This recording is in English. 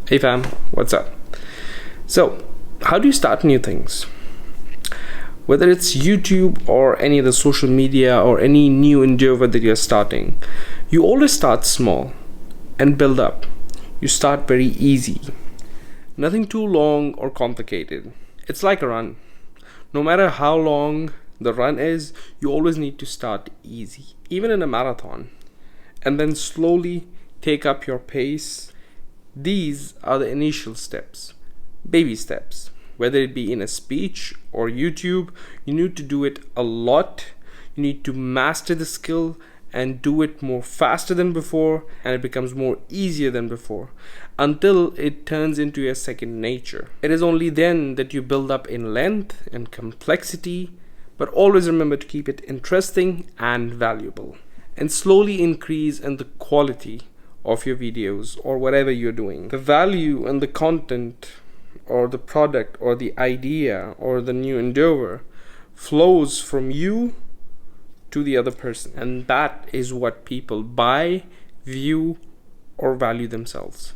Hey fam, what's up? So, how do you start new things? Whether it's YouTube or any other social media or any new endeavor that you're starting, you always start small and build up. You start very easy. Nothing too long or complicated. It's like a run. No matter how long the run is, you always need to start easy, even in a marathon, and then slowly take up your pace. These are the initial steps, baby steps. Whether it be in a speech or YouTube, you need to do it a lot. You need to master the skill and do it more faster than before, and it becomes more easier than before until it turns into your second nature. It is only then that you build up in length and complexity, but always remember to keep it interesting and valuable, and slowly increase in the quality of your videos or whatever you're doing. The value and the content or the product or the idea or the new endeavor flows from you to the other person, and that is what people buy, view, or value themselves.